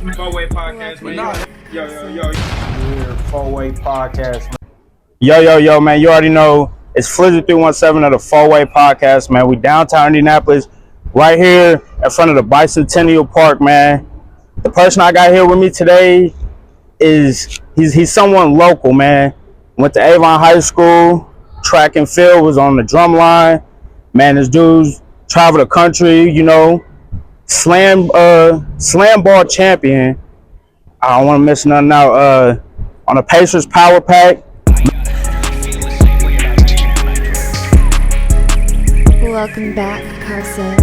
Four-way podcast, man. Yo. We're four-way podcast, man. Yo, man. You already know it's Flizzy 317 of the four-way podcast, man. We downtown Indianapolis, right here in front of the Bicentennial Park, man. The person I got here with me today is he's someone local, man. Went to Avon High School, track and field, was on the drum line. Man, this dude's traveled the country, you know. SlamBall champion. I don't want to miss nothing out. On the Pacers Power Pack. Welcome back, Carson.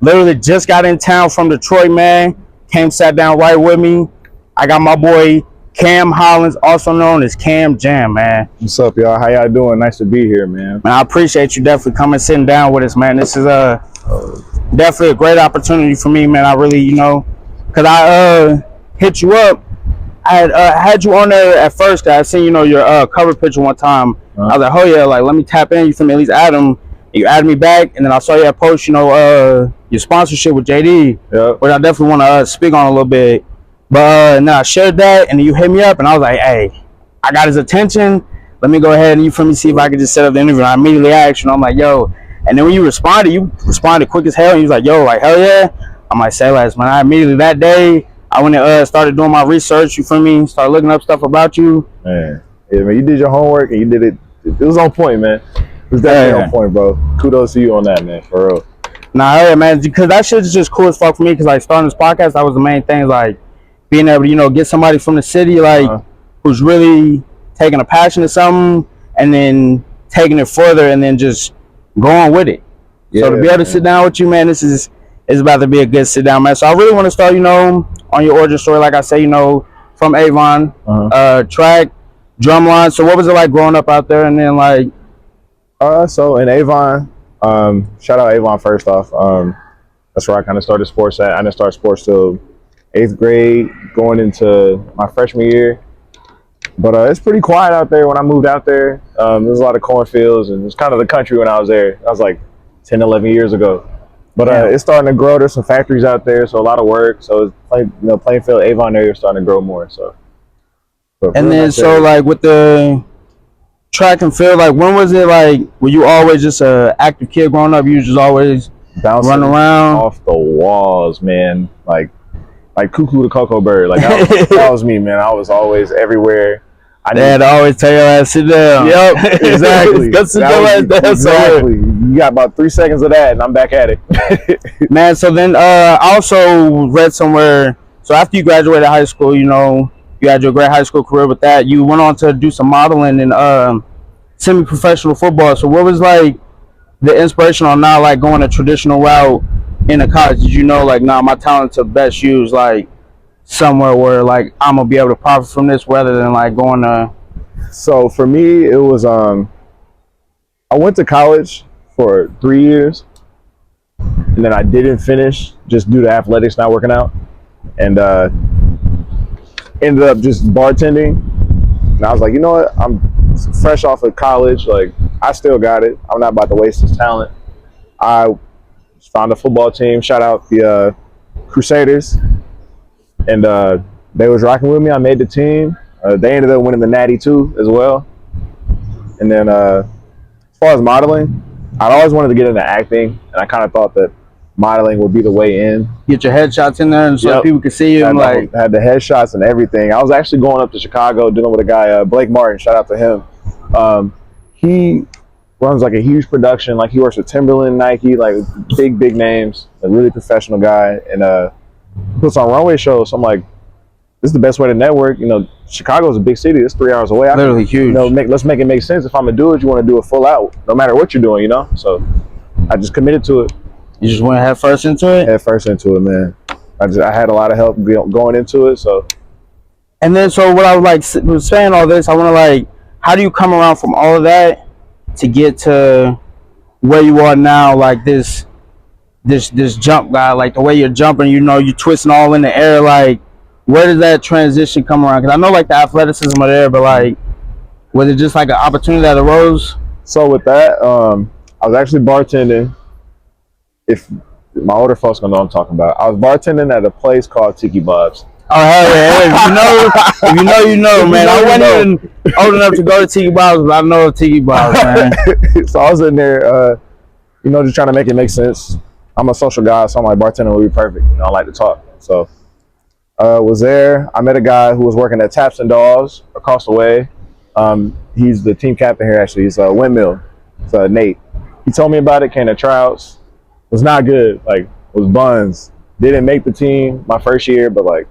Literally just got in town from Detroit, man. Came, sat down right with me. I got my boy Cam Hollins, also known as Cam Jam, man. What's up, y'all? How y'all doing? Nice to be here, man. Man, I appreciate you definitely coming, sitting down with us, man. This is definitely a great opportunity for me, man. I really, you know, because I hit you up. I had you on there at first, cause I seen, you know, your cover picture one time. I was like, oh yeah, like let me tap in. You feel me? At least add him. You added me back, and then I saw you post, you know, your sponsorship with JD, which I definitely want to speak on a little bit. But and then I shared that, and then you hit me up, and I was like, hey, I got his attention. Let me go ahead and, you feel me, see if I could just set up the interview. And I immediately asked you, and I'm like, yo. And then when you responded quick as hell, and you was like, yo, like, hell yeah. I'm like, say less, man. I immediately that day, I went and started doing my research, you feel me, started looking up stuff about you. Man, yeah, man, you did your homework, and you did it. It was on point, man. It was definitely on point, bro. Kudos to you on that, man, for real. Nah, yeah, man, because that shit is just cool as fuck for me, because, like, starting this podcast, that was the main thing, like, being able to, you know, get somebody from the city, like, who's really taking a passion to something and then taking it further and then just going with it. Yeah, so to be able to sit down with you, man, this is about to be a good sit down, man. So I really want to start, you know, on your origin story, like I say, you know, from Avon, track, drumline. So what was it like growing up out there? And then, like, so in Avon, shout out Avon first off. That's where I kind of started sports at. I didn't start sports till 8th grade, going into my freshman year. But it's pretty quiet out there when I moved out there. There's a lot of cornfields, and it's kind of the country when I was there. That was like 10, 11 years ago. But it's starting to grow. There's some factories out there, so a lot of work. So it's Plainfield, Avon area is starting to grow more. So. And then, so like with the track and field, like when was it like? Were you always just a active kid growing up? You just always bouncing running around off the walls, man. Like Cuckoo the Cocoa Bird. Like that was me, man. I was always everywhere. They had to always tell your ass sit down. Yep, exactly. Exactly. You got about 3 seconds of that, and I'm back at it. Man, so then I also read somewhere. So after you graduated high school, you know, you had your great high school career with that. You went on to do some modeling and semi-professional football. So what was like the inspiration on not like going a traditional route in a college? Did you know like, nah, my talent to best use like somewhere where like I'm gonna be able to profit from this rather than like going to? So for me, it was I went to college for 3 years, and then I didn't finish just due to athletics not working out, and ended up just bartending. And I was like, you know what, I'm fresh off of college, like I still got it. I'm not about to waste this talent. I found a football team, shout out the Crusaders, and they was rocking with me. I made the team. They ended up winning the Natty too as well. And then as far as modeling, I'd always wanted to get into acting, and I kind of thought that modeling would be the way in. Get your headshots in there and so people could see you. And like had the headshots and everything. I was actually going up to Chicago dealing with a guy, Blake Martin, shout out to him. He runs like a huge production, like he works with Timberland, Nike, like big names, a really professional guy, and puts on runway shows. So I'm like, this is the best way to network. You know, Chicago's a big city. It's 3 hours away. Literally huge. You know, let's make it make sense. If I'm gonna do it, you want to do it full out, no matter what you're doing. You know, so I just committed to it. You just went head first into it? Head first into it, man. I had a lot of help going into it, so. And then, so what I was saying all this, I want to like, how do you come around from all of that to get to where you are now, like this jump guy, like the way you're jumping, you know, you're twisting all in the air, like where did that transition come around? Because I know like the athleticism are there, but like was it just like an opportunity that arose? So with that, I was actually bartending if my older folks gonna know what I'm talking about. I was bartending at a place called Tiki Bob's. Oh hell yeah! If you know, man. I wasn't even old enough to go to Tiki Bob's, but I know Tiki Bob's, man. So I was in there, you know, just trying to make it make sense. I'm a social guy, so I'm like, bartending would be perfect. You know, I like to talk. So was there. I met a guy who was working at Taps and Dolls across the way. He's the team captain here, actually. He's Windmill. It's Nate. He told me about it, came to tryouts. Was not good. Like, was buns. Didn't make the team my first year, but like,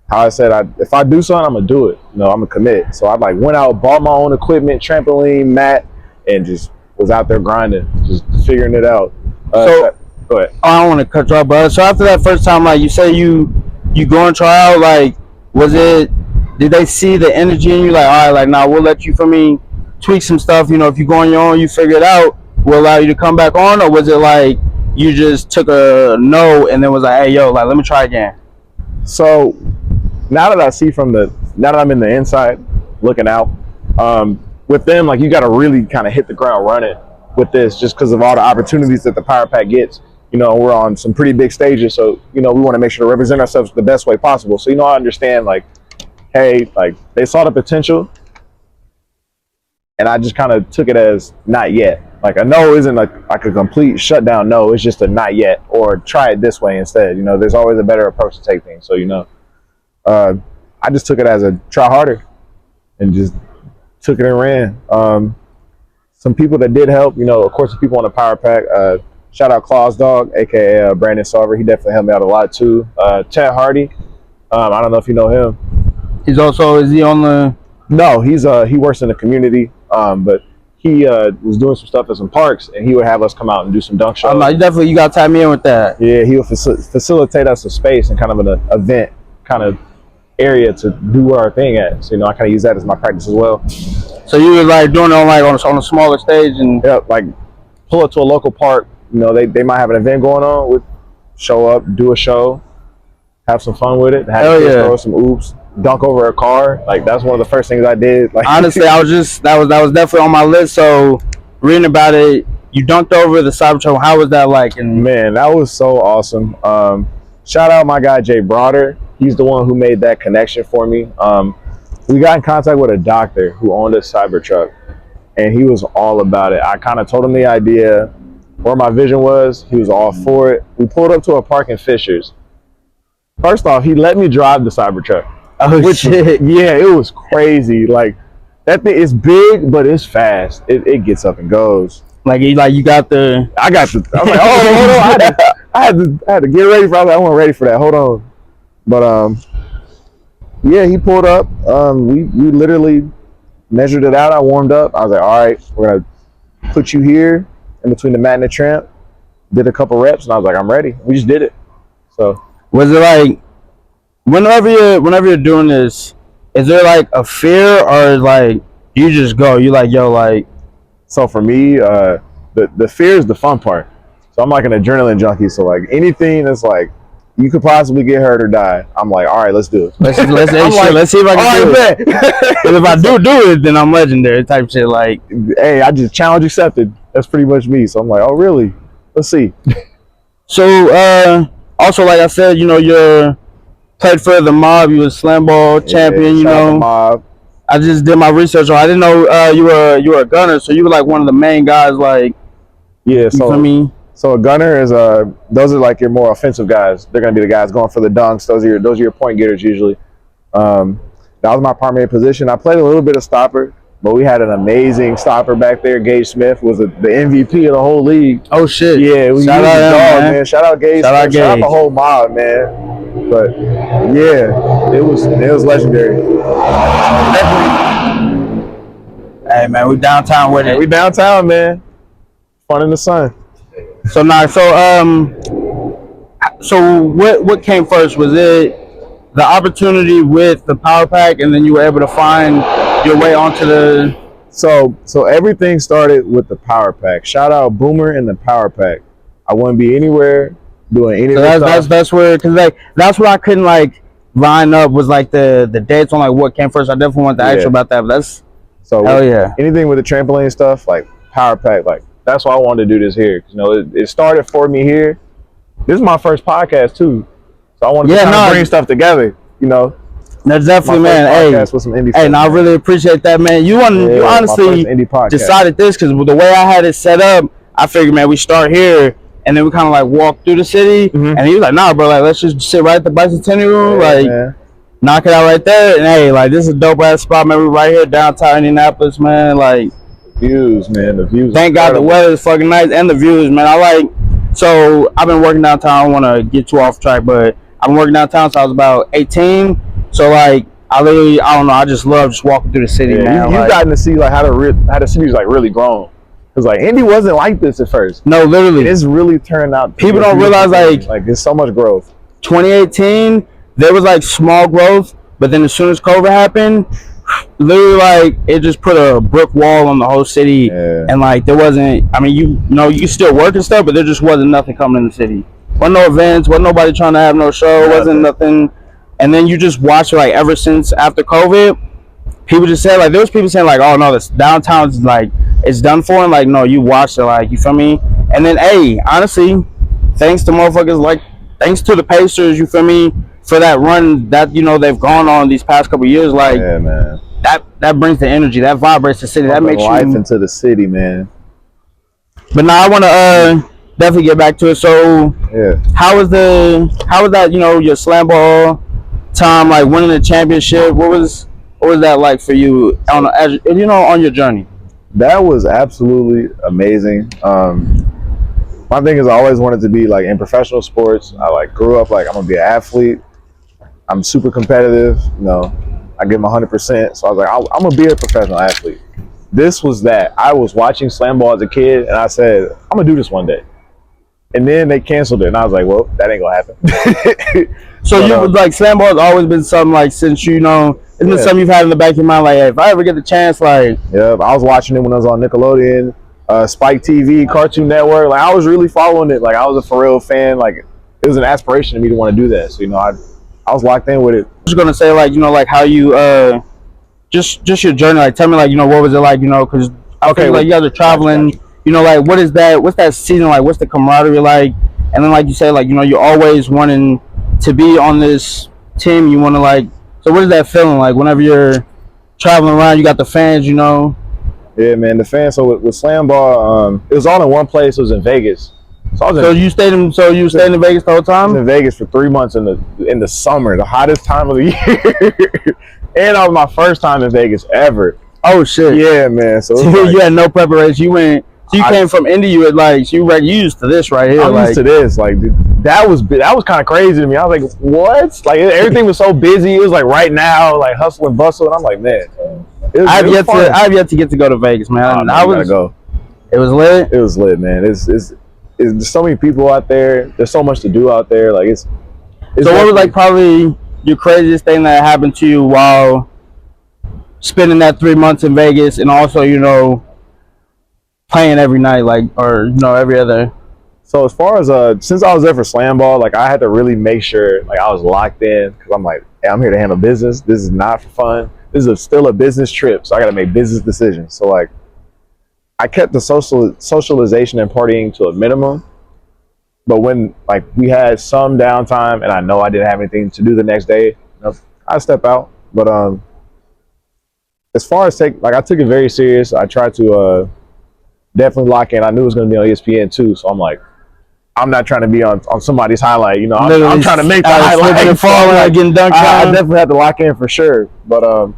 how I said, if I do something, I'm gonna do it. You know, I'm gonna commit. So I like went out, bought my own equipment, trampoline, mat, and just was out there grinding, just figuring it out. So go ahead. I don't want to cut you off, but so after that first time, like you say, you go and try out. Like, did they see the energy in you? Like, all right, like now we'll let you tweak some stuff. You know, if you go on your own, you figure it out. We'll allow you to come back on, or was it like you just took a no and then was like, hey, yo, like let me try again? So now that I see now that I'm in the inside looking out, with them, like you got to really kind of hit the ground running with this just because of all the opportunities that the Power Pack gets. You know, we're on some pretty big stages, so, you know, we want to make sure to represent ourselves the best way possible. So, you know, I understand, like, hey, like they saw the potential and I just kind of took it as not yet. Like a no isn't like a complete shutdown no, it's just a not yet, or try it this way instead. You know, there's always a better approach to take things. So, you know, I just took it as a try harder and just took it and ran. Some people that did help, you know, of course, the people on the Power Pack, shout out Claus Dog, aka Brandon Sarver. He definitely helped me out a lot too. Chad Hardy, I don't know if you know him. Is he on the? No, he works in the community, but he was doing some stuff at some parks, and he would have us come out and do some dunk shows. You got to tie me in with that. Yeah, he would facilitate us a space and kind of an event kind of area to do our thing at. So, you know, I kind of use that as my practice as well. So you were like doing it on a smaller stage, and yeah, like pull up to a local park. You know, they might have an event going on. Show up, do a show, have some fun with it. Have kids throw some oops, dunk over a car. Like that's one of the first things I did. Like honestly, that was definitely on my list. So reading about it, you dunked over the Cybertruck. How was that like? And man, that was so awesome. Shout out my guy Jay Broader. He's the one who made that connection for me. We got in contact with a doctor who owned a Cybertruck, and he was all about it. I kind of told him the idea, where my vision was. He was all for it. We pulled up to a park in Fishers. First off, he let me drive the Cybertruck. Oh shit! Yeah, it was crazy. Like that thing is big, but it's fast. It gets up and goes. I got the. I was like, oh, hold on. I had to get ready for. I wasn't ready for that. Hold on. But yeah, he pulled up. We literally measured it out. I warmed up. I was like, all right, we're gonna put you here in between the mat and the tramp. Did a couple reps, and I was like, I'm ready. We just did it. So was it like whenever you're doing this, is there like a fear, or like you just go? You like, yo, like. So for me, the fear is the fun part. So I'm like an adrenaline junkie. So like anything that's like you could possibly get hurt or die, I'm like, all right, let's do it. Let's see if I can do it. Because if I do it, then I'm legendary type shit. Like, hey, I just challenge accepted. That's pretty much me. So I'm like, oh really? Let's see. So also, like I said, you know, you're played for the Mob. You was SlamBall champion. You know, Mob. I just did my research. I didn't know you were a gunner. So you were like one of the main guys. Like, yeah. So for me. So a gunner is those are like your more offensive guys. They're gonna be the guys going for the dunks. Those are your point getters usually. That was my primary position. I played a little bit of stopper, but we had an amazing stopper back there. Gage Smith was the MVP of the whole league. Oh shit! Yeah, we shout out dog, man. Shout out Gage. Shout out the whole Mob, man. But yeah, it was legendary. Hey man, we downtown with it. We downtown, man. Fun in the sun. So now, so what came first? Was it the opportunity with the Power Pack, and then you were able to find your way onto the? So everything started with the Power Pack. Shout out Boomer and the Power Pack. I wouldn't be anywhere doing any. So that's where, cause like that's what I couldn't like line up was like the dates on like what came first. I definitely wanted to ask you about that, but that's hell yeah. Anything with the trampoline stuff, like Power Pack, like that's why I wanted to do this here. You know, it started for me here, this is my first podcast too, so I wanted to kind of bring stuff together. You know, that's definitely, man. Hey, with some indie and I really appreciate that, man. You honestly decided this because the way I had it set up, I figured, man, we start here and then we kind of like walk through the city. And he was like, "Nah, bro, like let's just sit right at the bicentennial, like knock it out right there." And hey, like this is a dope ass spot, man. We're right here downtown Indianapolis, man. Like views, man. The views. Thank God the weather is fucking nice and the views, man. I like. So I've been working downtown. I don't want to get too off track, but I've been working downtown since I was about 18. So like I don't know. I just love just walking through the city, man. You've gotten to see like how the city's like really grown. Cause like Indy wasn't like this at first. No, literally, it's really turned out. People don't realize like there's so much growth. 2018, there was like small growth, but then as soon as COVID happened, literally like it just put a brick wall on the whole city, and like there wasn't. I mean, you know, you still work and stuff, but there just wasn't nothing coming in the city. Wasn't no events. Wasn't nobody trying to have no show. Wasn't nothing. And then you just watch it like ever since after COVID, people just said like there was people saying like, "Oh no, this downtown's like it's done for," and like no, you watched it, like you feel me. And then hey, honestly, thanks to motherfuckers like thanks to the Pacers, you feel me, for that run that you know they've gone on these past couple of years. Like man, that brings the energy, that vibrates the city, that makes life into the city, man. But now I want to definitely get back to it. So how was that? You know, your SlamBall time, like winning the championship. What was that like for you on your journey? That was absolutely amazing. My thing is I always wanted to be like in professional sports. I like grew up like I'm gonna be an athlete. I'm super competitive. You know, I give them 100%. So I was like, I'm gonna be a professional athlete. This was that. I was watching SlamBall as a kid, and I said, I'm gonna do this one day. And then they canceled it, and I was like, well, that ain't gonna happen. So you was like SlamBall has always been something like since you know it's been something you've had in the back of your mind, like hey, if I ever get the chance, like I was watching it when I was on Nickelodeon, Spike TV, Cartoon Network. Like I was really following it. Like I was a for real fan. Like it was an aspiration to me to want to do that. So you know, I was locked in with it. I was gonna say like you know like how you just your journey. Like tell me like you know what was it like, you know, because like you guys are traveling. You know, like what's that season like? What's the camaraderie like? And then like you said, like you know you're always wanting to be on this team. You want to like. So what is that feeling like whenever you're traveling around? You got the fans, you know. Yeah, man, the fans. So with SlamBall, it was all in one place. It was in Vegas. So you stayed in Vegas the whole time? In Vegas for 3 months in the summer, the hottest time of the year. And that was my first time in Vegas ever. Oh shit. Yeah, man. So you had no preparation. You went. So you came from Indy. You had like you used to this right here. I'm used to this. Like dude, that was kind of crazy to me. I was like, what? Like everything was so busy. It was like right now, like hustle and bustle. And I'm like, man. I've yet to get to go to Vegas, man. I was go. It was lit. It was lit, man. There's so many people out there. There's so much to do out there. Like it's so what was like probably your craziest thing that happened to you while spending that 3 months in Vegas, and also you know playing every night, like, or you know every other. So as far as since I was there for SlamBall, like I had to really make sure like I was locked in because I'm like, hey, I'm here to handle business. This is not for fun. This is still a business trip, so I got to make business decisions. So like, I kept the socialization and partying to a minimum. But when like we had some downtime and I know I didn't have anything to do the next day, you know, I step out. But as far as I took it very serious. I tried to definitely lock in. I knew it was going to be on ESPN too, so I'm like, I'm not trying to be on somebody's highlight. You know, I'm trying to make the highlight. Getting dunked I definitely had to lock in for sure. But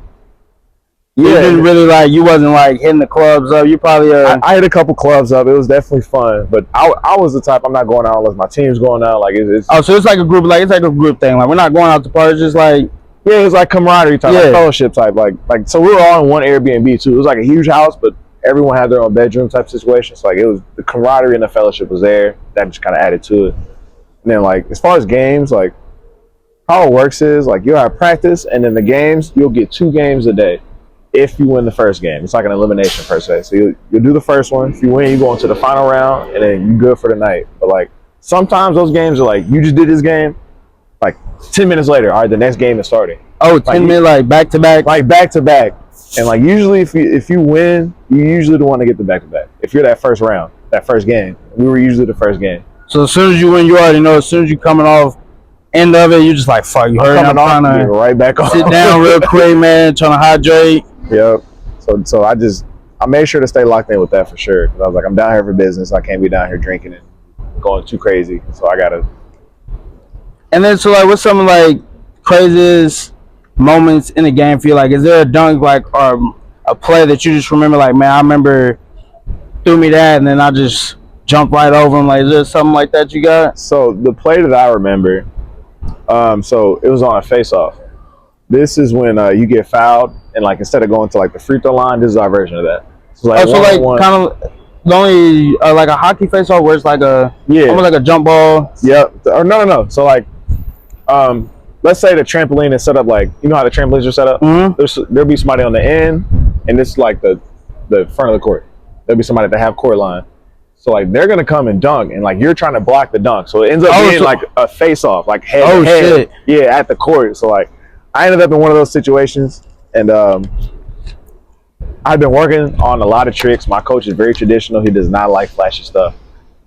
you didn't really like. You wasn't like hitting the clubs up. You probably. I hit a couple clubs up. It was definitely fun. But I was the type. I'm not going out unless my team's going out. Like it's. Oh, so it's like a group. Like it's like a group thing. Like we're not going out to party. Just like. Yeah, it was like camaraderie type, like fellowship type. Like so we were all in one Airbnb too. It was like a huge house, but everyone had their own bedroom type situation. So like it was the camaraderie and the fellowship was there. That just kind of added to it. And then like as far as games, like how it works is like you'll have practice, and then the games you'll get 2 games a day. If you win the first game, it's like an elimination per se. So you'll do the first one. If you win, you go into the final round, and then you're good for the night. But like sometimes those games are like you just did this game, like 10 minutes later, all right, the next game is starting. Oh, 10 minutes, like back to back, like back to back. And like usually, if you win, you usually the one to get the back to back. If you're that first round, that first game, we were usually the first game. So as soon as you win, you already know. As soon as you coming off end of it, you just like fuck. You hurry up, trying to right back on. Sit down real quick, man. Trying to hydrate. Yep. So I made sure to stay locked in with that for sure. Cause I was like, I'm down here for business. I can't be down here drinking and going too crazy. So I gotta. And then so like, what's some like craziest moments in the game for you? Like, is there a dunk like or a play that you just remember? Like, man, I remember threw me that, and then I just jumped right over him. Like, is there something like that you got? So the play that I remember, so it was on a face-off. This is when you get fouled, and like instead of going to like the free throw line, this is our version of that. So like, kind of the only like a hockey face-off where it's like almost like a jump ball. Yep. Or no. So like, let's say the trampoline is set up like, you know how the trampolines are set up. Mm-hmm. There'll be somebody on the end, and this is like the front of the court. There'll be somebody at the half court line. So like they're gonna come and dunk, and like you're trying to block the dunk. So it ends up being like a face-off, like head to head. Shit. Yeah, at the court. So like I ended up in one of those situations, and I've been working on a lot of tricks. My coach is very traditional. He does not like flashy stuff,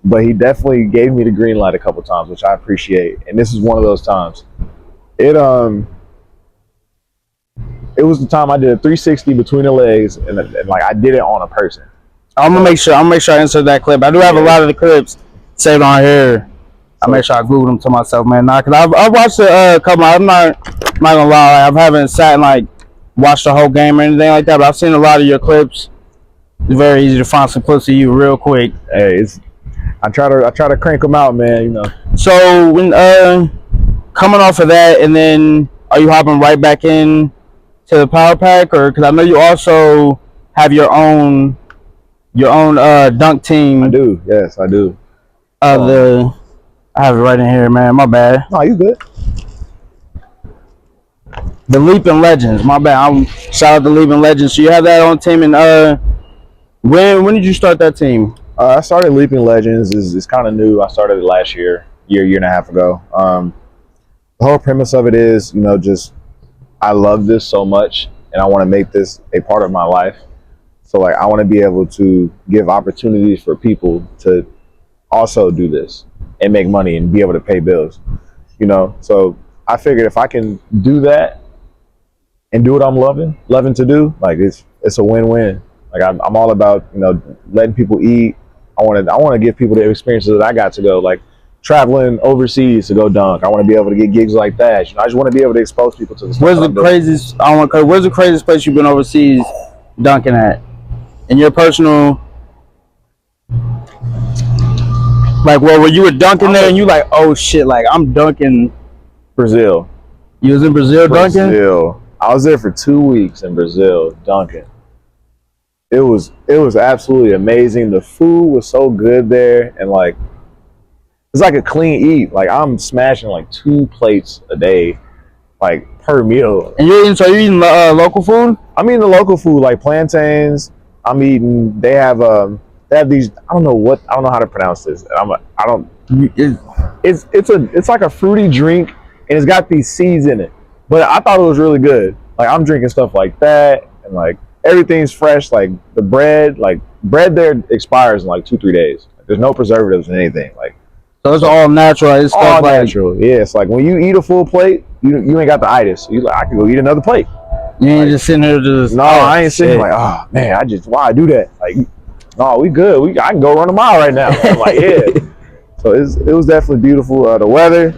but he definitely gave me the green light a couple times, which I appreciate. And this is one of those times. It was the time I did a 360 between the legs, and like I did it on a person. I'm gonna make sure I insert that clip. I do have a lot of the clips saved on here. I make sure I Google them to myself, man. Nah, cause I've watched a couple. I'm not gonna lie. I haven't sat and like watched the whole game or anything like that. But I've seen a lot of your clips. It's very easy to find some clips of you real quick. Hey, I try to crank them out, man. You know. So when coming off of that, and then are you hopping right back in to the power pack, or because I know you also have your own dunk team? I do. Yes, I do. I have it right in here, man. My bad. No, you good. The Leaping Legends. My bad. Shout out to Leaping Legends. So you have that on team, and when did you start that team? I started Leaping Legends. Is kind of new. I started it last year and a half ago. The whole premise of it is, you know, just I love this so much, and I want to make this a part of my life. So like I want to be able to give opportunities for people to also do this and make money and be able to pay bills, you know. So I figured if I can do that and do what I'm loving to do, like it's a win-win. Like I'm all about, you know, letting people eat. I want to give people the experiences that I got to go, like traveling overseas to go dunk. I want to be able to get gigs like that. You know, I just want to be able to expose people to the stuff. Where's the craziest place you've been overseas dunking at? In your personal, like, well, when you were dunking there and you like, oh shit, like I'm dunking. Brazil. You was in Brazil dunking? Brazil. I was there for 2 weeks in Brazil dunking. It was absolutely amazing. The food was so good there, and like it's like a clean eat. Like I'm smashing like 2 plates a day, like per meal. And you're eating local food? I'm eating the local food, like plantains. I'm eating. They have these. I don't know how to pronounce this. It's like a fruity drink, and it's got these seeds in it. But I thought it was really good. Like I'm drinking stuff like that, and like everything's fresh. Like the bread there expires in like 2-3 days. There's no preservatives in anything. Like so, it's all natural. It's all natural. Yeah, it's like when you eat a full plate, you ain't got the itis. You like I can go eat another plate. You ain't like, just sitting here just. No, I ain't sitting like, oh man, why I do that? Like, no, we good. I can go run a mile right now. I'm like, yeah. So it was definitely beautiful. The weather,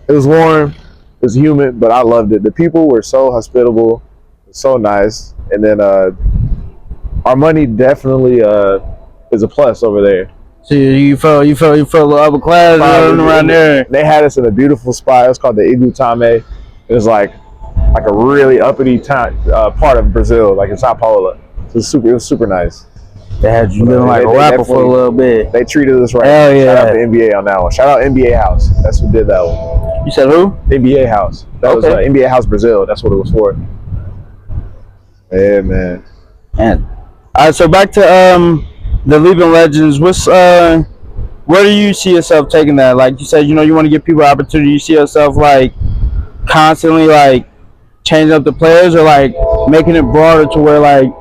it was warm, it was humid, but I loved it. The people were so hospitable, so nice, and then our money definitely is a plus over there. So you felt a little upper class around there. They had us in a beautiful spot. It was called the Igutame. It was like a really uppity part of Brazil, like in Sao Paulo. So it was super nice. They had you living like a rapper for a little bit. They treated us right. Hell yeah. Shout out to NBA on that one. Shout out NBA House. That's who did that one. You said who? NBA House. That was NBA House Brazil. That's what it was for. Yeah, man. And all right, so back to the Leaping Legends. Where do you see yourself taking that? Like you said, you know, you want to give people opportunity. You see yourself like constantly like changing up the players, or like making it broader to where like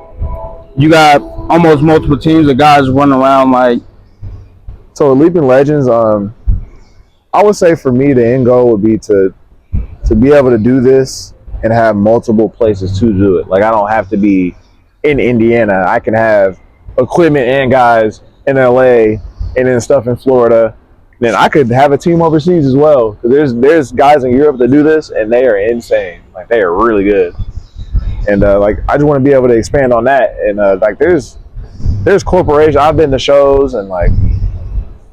you got almost multiple teams of guys running around like. So Leaping Legends, I would say for me, the end goal would be to be able to do this and have multiple places to do it. Like I don't have to be in Indiana. I can have equipment and guys in LA and then stuff in Florida. Then I could have a team overseas as well. There's guys in Europe that do this and they are insane. Like they are really good. And like I just want to be able to expand on that. And like there's corporations. I've been to shows and like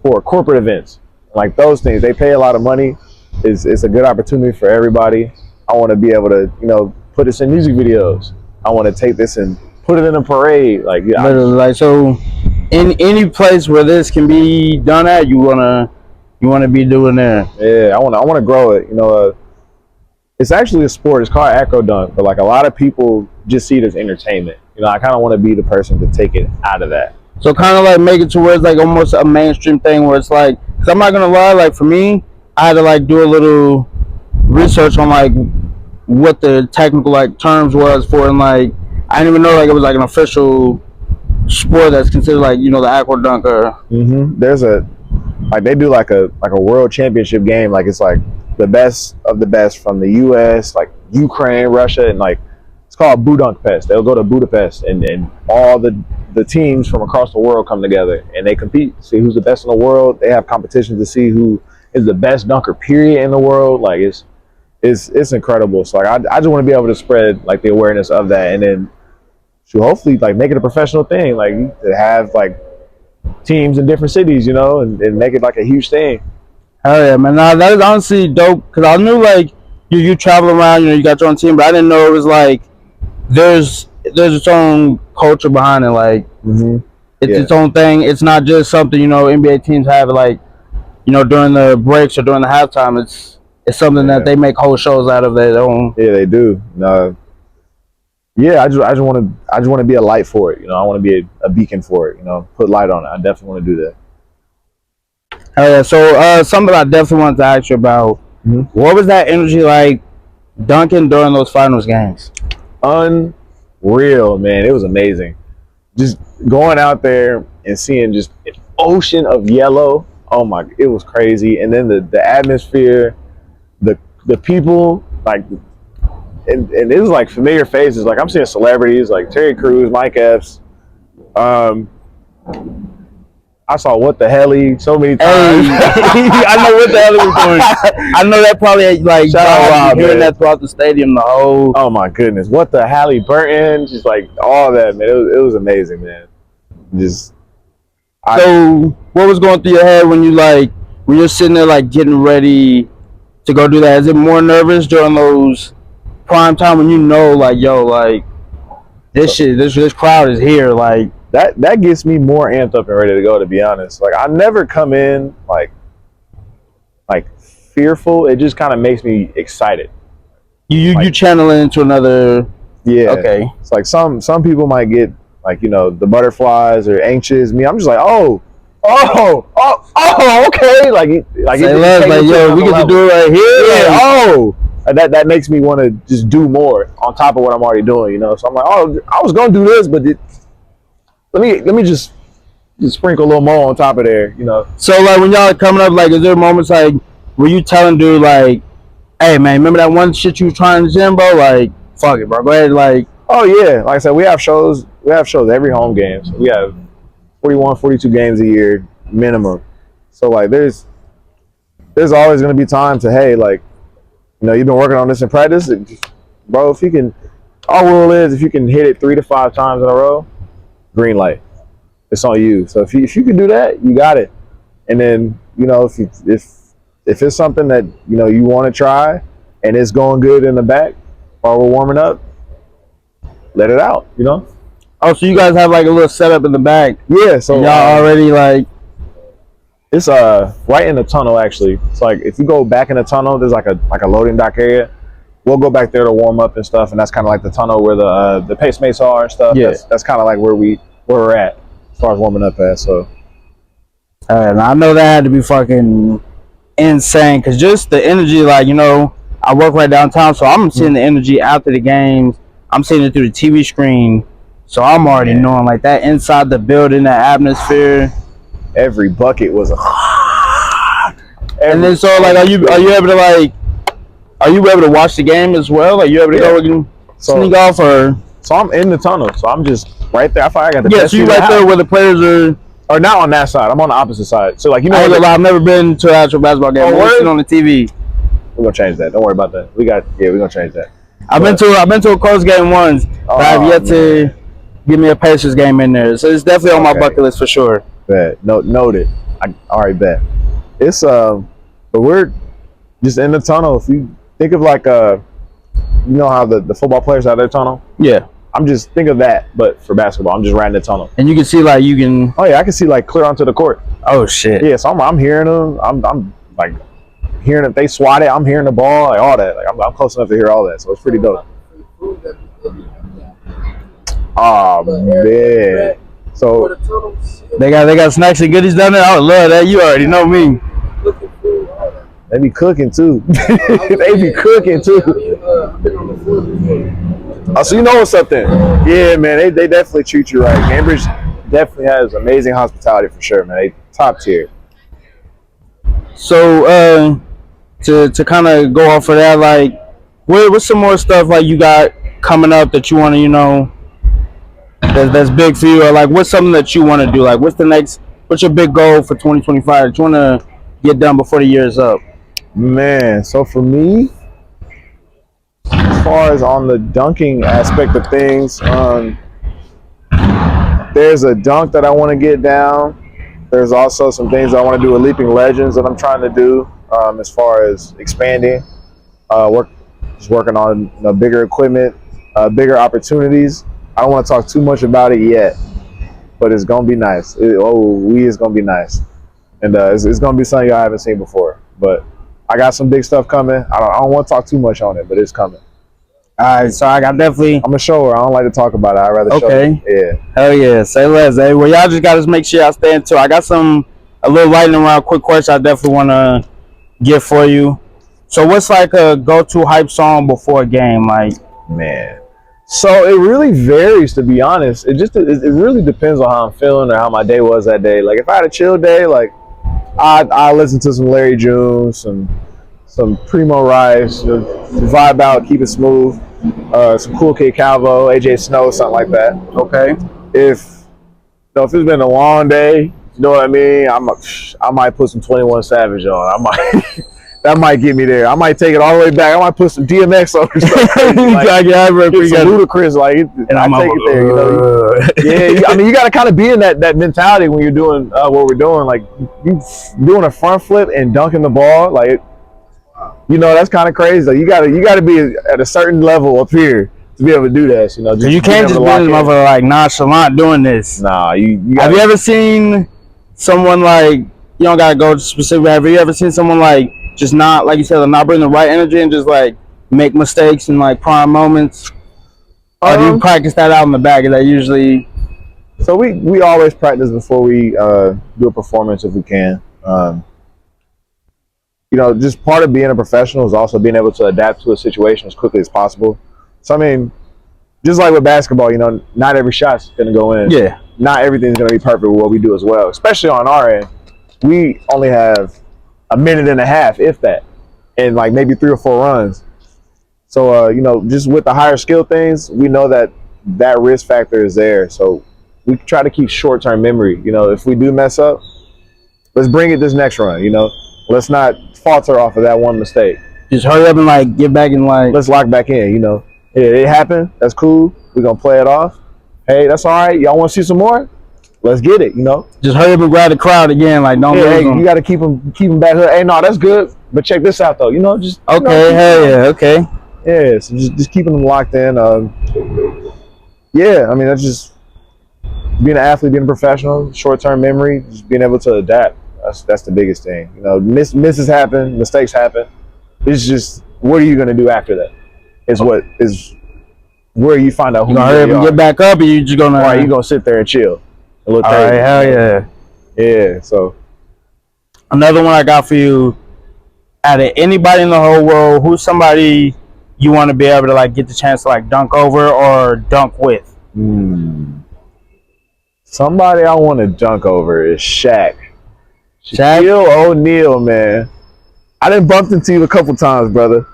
for corporate events, like those things. They pay a lot of money. It's a good opportunity for everybody. I want to be able to, you know, put this in music videos. I want to take this and put it in a parade. Like, yeah, like so, in any place where this can be done at, you wanna be doing there. Yeah, I want to grow it. You know, it's actually a sport. It's called acro dunk, but like a lot of people just see it as entertainment. You know, I kind of want to be the person to take it out of that. So kind of like make it to where it's like almost a mainstream thing where it's like, cause I'm not gonna lie, like for me, I had to like do a little research on like what the technical like terms was for, and like I didn't even know like it was like an official sport that's considered like, you know, the acro dunker. There's like they do like a world championship game. Like it's like the best of the best from the U.S., like Ukraine, Russia, and like it's called Budapest. They'll go to Budapest and all the teams from across the world come together and they compete, see who's the best in the world. They have competitions to see who is the best dunker period in the world. Like it's incredible. So like I just want to be able to spread like the awareness of that, and then to hopefully like make it a professional thing, like to have like teams in different cities, you know, and make it like a huge thing. Hell yeah, man. Nah, that is honestly dope, because I knew like you travel around, you know, you got your own team, but I didn't know it was like there's its own culture behind it. Like it's its own thing. It's not just something, you know, NBA teams have like, you know, during the breaks or during the halftime. It's something that they make whole shows out of their own. Yeah, they do. Yeah, I just want to be a light for it. You know, I want to be a beacon for it. You know, put light on it. I definitely want to do that. Hell yeah. So something I definitely wanted to ask you about. What was that energy like dunking during those finals games? Unreal, man. It was amazing. Just going out there and seeing just an ocean of yellow. Oh my, it was crazy. And then the atmosphere, the people, like, and it was like familiar faces. Like I'm seeing celebrities like Terry Crews, Mike Epps. I saw What the Helly so many times. I know What the Helly was doing. I know that probably like hearing that throughout the stadium. The whole. Oh my goodness, What the Halliburton, just like all that, man. It was amazing, man. So what was going through your head when you're sitting there like getting ready to go do that? Is it more nervous during those prime time when you know like, yo, like this crowd is here, like? That gets me more amped up and ready to go, to be honest. Like I never come in like fearful. It just kind of makes me excited. You channel it into another. Yeah. Okay. It's like some people might get like, you know, the butterflies or anxious. Me, I'm just like, oh, okay. Like yo, we get to do it right here. Yeah. Oh. That makes me want to just do more on top of what I'm already doing, you know. So I'm like, oh, I was gonna do this, but let me just sprinkle a little more on top of there, you know. So like when y'all are coming up, like is there moments like were you telling dude like, hey man, remember that one shit you was trying to gym, bro? Like, fuck it, bro. Go ahead, like. Oh yeah, like I said, we have shows every home game. So we have 41, 42 games a year minimum. So like there's always gonna be time to, hey, like, you know, you've been working on this in practice, bro. If you can, our rule is if you can hit it 3 to 5 times in a row, green light. It's on you. So if you can do that, you got it. And then, you know, if it's something that, you know, you want to try and it's going good in the back while we're warming up, let it out, you know. Oh, so you guys have like a little setup in the back? Yeah. So y'all already like. It's right in the tunnel actually. It's like if you go back in the tunnel, there's like a loading dock area. We'll go back there to warm up and stuff, and that's kind of like the tunnel where the pacemates are and stuff. Yeah. That's kind of like where we're at as far as warming up at. So. And I know that had to be fucking insane, cause just the energy, like, you know, I work right downtown, so I'm seeing the energy after the games. I'm seeing it through the TV screen, so I'm already knowing like that inside the building, that atmosphere. Every bucket was And then so like, are you able to like, are you able to watch the game as well? Are you able to go and sneak off or? So I'm in the tunnel, so I'm just right there. I thought I got the Yeah, best so you seat right there where the players are. Or not on that side. I'm on the opposite side. So like you know, I've never been to an actual basketball game. I've seen on the TV. We're gonna change that. Don't worry about that. We're gonna change that. I've been to a Colts game once, but I've yet to give me a Pacers game in there. So it's definitely on my bucket list for sure. Bet. Noted. All right, bet. It's but we're just in the tunnel. If you think of like you know how the football players have their tunnel? Yeah. I'm just think of that, but for basketball, I'm just riding the tunnel. And you can see like you can. Oh yeah, I can see like clear onto the court. Oh shit. Yeah, so I'm hearing them. I'm like hearing if they swat it. I'm hearing the ball, like all that. Like I'm close enough to hear all that, so it's pretty dope. Oh man. So they got snacks and goodies down there. I would love that. You already know me. They be cooking too. They be cooking too. Oh, so you know what's up then? Yeah, man. They definitely treat you right. Cambridge definitely has amazing hospitality for sure, man. They top tier. So to kind of go off of that, like, what's some more stuff like you got coming up that you want to, you know, that's big for you, or like what's something that you want to do? Like, what's your big goal for 2025 that you want to get done before the year is up? Man, so for me, as far as on the dunking aspect of things, there's a dunk that I want to get down. There's also some things I want to do with Leaping Legends that I'm trying to do as far as expanding, working on bigger equipment, bigger opportunities. I don't want to talk too much about it yet, but it's going to be nice. It's going to be nice. And it's going to be something y'all haven't seen before. But I got some big stuff coming. I don't want to talk too much on it, but it's coming. All right, so I got definitely. I'm a shower. I don't like to talk about it. I'd rather show it. Yeah. Hell yeah. Say less. Hey, well, y'all just got to make sure y'all stay into it. I got a little lightning round, quick question I definitely want to get for you. So what's like a go-to hype song before a game? Like, man. So it really varies, to be honest. It really depends on how I'm feeling or how my day was that day. Like if I had a chill day, like I listen to some Larry June, some Primo Rice, vibe out, keep it smooth. Some Cool Kid Calvo, AJ Snow, something like that. Okay. If it's been a long day, you know what I mean. I might put some 21 Savage on. That might get me there. I might take it all the way back. I might put some DMX on or something. Like, some ludicrous, like, and I take it there. You know, yeah. I mean, you got to kind of be in that mentality when you're doing what we're doing. Like, you doing a front flip and dunking the ball, like, you know, that's kind of crazy. Like, you got to be at a certain level up here to be able to do that. You know, you can't just be motherfucker like nonchalant doing this. Nah, you have you ever seen someone like, you don't gotta go specifically, have you ever seen someone like just not, like you said, not bring the right energy and just like make mistakes in like prime moments? Or do you practice that out in the back? Is that usually? So we always practice before we do a performance if we can. You know, just part of being a professional is also being able to adapt to a situation as quickly as possible. So I mean, just like with basketball, you know, not every shot's gonna go in. Yeah. Not everything's gonna be perfect with what we do as well. Especially on our end, we only have a minute and a half, if that, and like maybe 3 or 4 runs. So you know, just with the higher skill things, we know that risk factor is there. So we try to keep short-term memory. You know, if we do mess up, let's bring it this next run. You know, let's not falter off of that one mistake. Just hurry up and like get back and like. Let's lock back in. You know, it happened. That's cool. We're gonna play it off. Hey, that's all right. Y'all want to see some more? Let's get it. You know, just hurry up and grab the crowd again. Like, don't. Hey, you got to keep them back. Hey, no, that's good. But check this out though. You know, just okay. Hell yeah. Okay. Yeah. So just keeping them locked in. Yeah. I mean, that's just being an athlete, being a professional. Short-term memory, just being able to adapt. That's the biggest thing. You know, misses happen, mistakes happen. It's just, what are you gonna do after that? Is where you find out who you hurry up and get back up, and you just gonna. Or are you gonna sit there and chill? A little crazy. All right, hell yeah. Yeah. So another one I got for you. Out of anybody in the whole world, who's somebody you want to be able to like get the chance to like dunk over or dunk with? Somebody I want to dunk over is Shaq. Shaquille O'Neal, man. I done bumped into you a couple times, brother.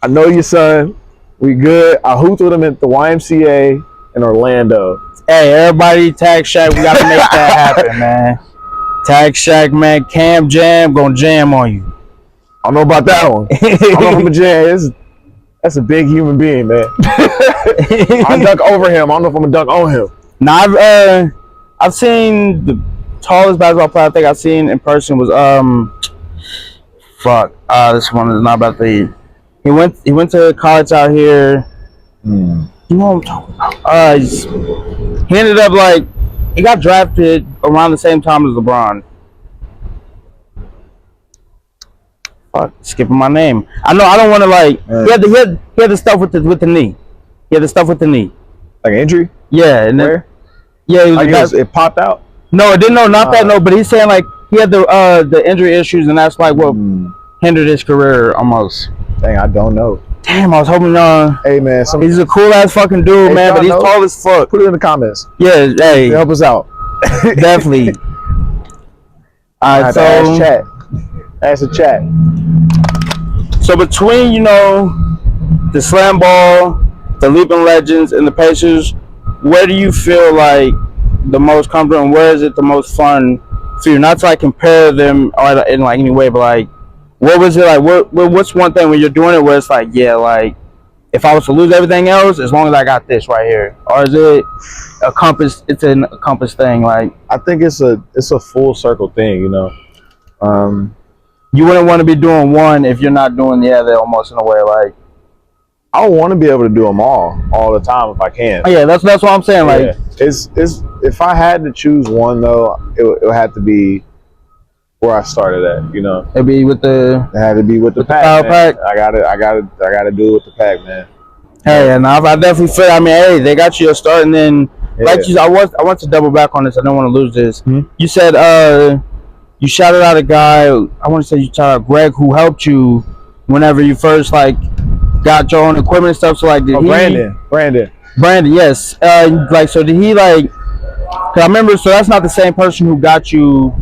I know your son. We good. I hooped with him at the YMCA in Orlando. Hey, everybody, Tag Shack, we gotta make that happen, man. Tag Shack, man. Cam Jam gonna jam on you. I don't know about that one. I don't know if I'm a jam. That's a big human being, man. I dunk over him. I don't know if I'm gonna dunk on him. Now I've seen the tallest basketball player I think I've seen in person was this one is not about the. He went to college out here. You know what I'm talking about? He ended up like he got drafted around the same time as LeBron. Skipping my name. I know I don't want to like. He had the stuff with the knee. He had the stuff with the knee. Like injury? Yeah, and where? It popped out. No, it didn't. No, not that. No, but he's saying like he had the injury issues, and that's like what hindered his career almost. Dang, I don't know. Damn, I was hoping. Hey man, he's a cool ass fucking dude, man, but he's tall as fuck. Put it in the comments. Yeah, hey, help us out. Definitely. All right, so ask the chat. So between the SlamBall, the Leaping Legends, and the Pacers, where do you feel like the most comfortable, and where is it the most fun for you? Not to like compare them or in like any way, but like, what was it like? What's one thing when you're doing it where it's like, yeah, like if I was to lose everything else, as long as I got this right here, or is it a compass? It's an compass thing. Like I think it's a full circle thing, You wouldn't want to be doing one if you're not doing the other, almost in a way. Like I want to be able to do them all the time if I can. Yeah, that's what I'm saying. Like it's if I had to choose one though, it would have to be where I started at. It'd be with the. It had to be with the pack. I gotta do it with the pack, man. Hey, and I definitely feel. I mean, hey, they got you a start, and then I want to double back on this. I don't want to lose this. You said you shouted out a guy. I want to say you shouted out Greg, who helped you whenever you first like got your own equipment and stuff. So like, Brandon, yes. Like, so did he like? Cause I remember. So that's not the same person who got you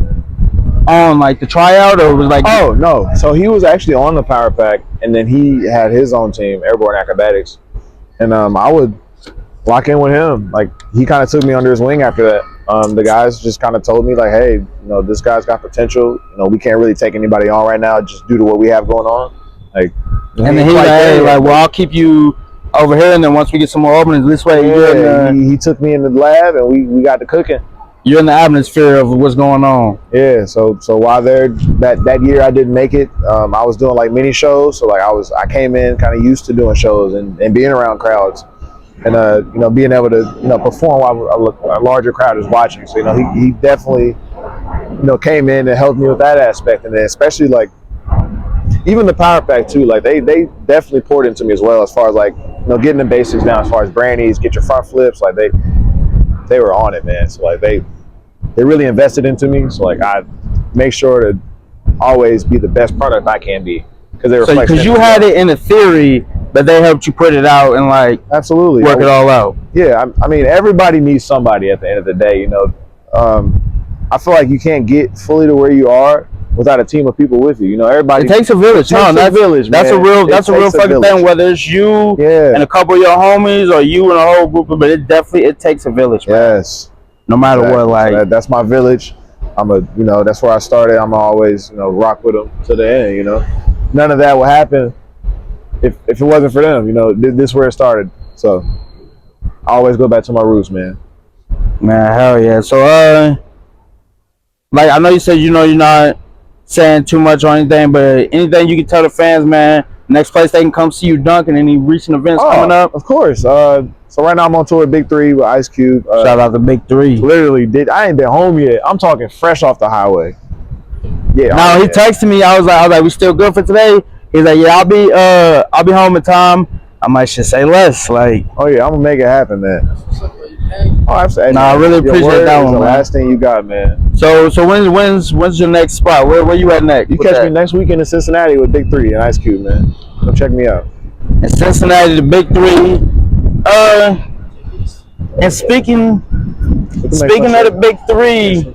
on like the tryout, or was like? Oh no. So he was actually on the Power Pack, and then he had his own team, Airborne Acrobatics, and I would lock in with him. Like he kind of took me under his wing after that. The guys just kind of told me like, hey, this guy's got potential. We can't really take anybody on right now just due to what we have going on. Like, and then he like, hey, like, well, I'll keep you over here, and then once we get some more openings this way, he took me in the lab, and we got to cooking. You're in the atmosphere of what's going on. Yeah. So while that year I didn't make it, I was doing like mini shows. So like I came in kind of used to doing shows and being around crowds. And being able to perform while a larger crowd is watching. So he definitely came in and helped me with that aspect, and then especially like even the Power Pack too. Like they definitely poured into me as well as far as like getting the basics down as far as brandies, get your front flips. Like they were on it, man. So like they really invested into me. So like I make sure to always be the best product I can be because they reflect. Because you had it in the theory. But they helped you put it out and like absolutely work it all out. Yeah, I mean everybody needs somebody at the end of the day. I feel like you can't get fully to where you are without a team of people with you. Everybody. It takes a village. That's a real fucking thing. Whether it's you and a couple of your homies or you and a whole group of, but it takes a village. Man. Yes. No matter what, like so that's my village. That's where I started. I'm always rock with them to the end. None of that will happen. If it wasn't for them, this is where it started. So I always go back to my roots, man. Man, hell yeah. So like I know you said you're not saying too much or anything, but anything you can tell the fans, man. Next place they can come see you dunk and any recent events coming up. Of course. So right now I'm on tour with Big 3 with Ice Cube. Shout out to Big 3. Literally I ain't been home yet. I'm talking fresh off the highway. Yeah. No, he texted me. I was like, we still good for today? He's like, yeah, I'll be home in time. I might just say less. Like, oh yeah, I'm gonna make it happen, man. Oh, absolutely. I really appreciate that one, the man. last thing you got, man. So when's your next spot? Where you at next? You catch me next weekend in Cincinnati with Big 3 and Ice Cube, man. Come check me out. In Cincinnati, the Big 3. And speaking of the Big 3,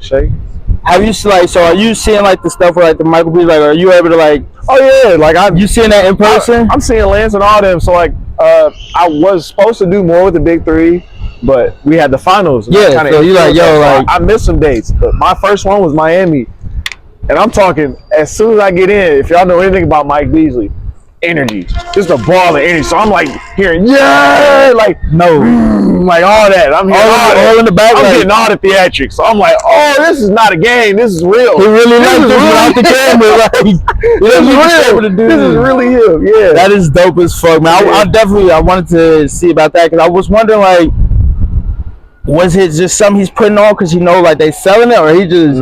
Have you like? So are you seeing like the stuff where like the Michael B? Like, are you able to like? Oh yeah, like You seeing that in person? I'm seeing Lance and all them. So like, I was supposed to do more with the big three, but we had the finals. Yeah, so you like, yo, like I missed some dates. But my first one was Miami, and I'm talking as soon as I get in. If y'all know anything about Mike Beasley, energy, just a ball of energy. So I'm like hearing like like all that. I'm hearing all in the back. I'm getting all the theatrics. So I'm like, oh, this is not a game. This is real. He really likes this without the camera. Like, this is real. This is really him. Yeah, that is dope as fuck, man. I definitely wanted to see about that because I was wondering like, was it just something he's putting on because like they selling it, or he just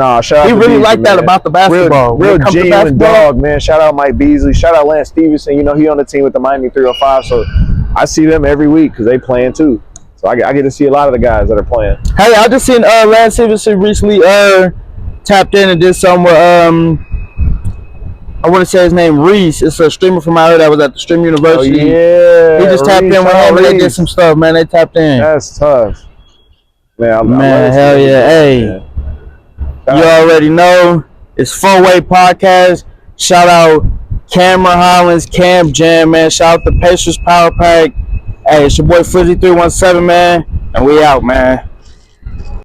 he really liked that about the basketball. Real genuine dog, man. Shout out Mike Beasley. Shout out Lance Stevenson. He on the team with the Miami 305, so I see them every week because they playing too. So I get to see a lot of the guys that are playing. Hey, I just seen Lance Stevenson recently tapped in and did some with I want to say his name Reese. It's a streamer from out here that was at the Stream University. Oh, yeah, he just tapped in with him and they did some stuff, man. They tapped in. That's tough. Man, hell yeah. Hey, you already know it's 4-Way Podcast. Shout out Cameron Hollins, Cam Jam, man. Shout out the Pacers Power Pack. Hey, it's your boy Frizzy 317, man. And we out, man.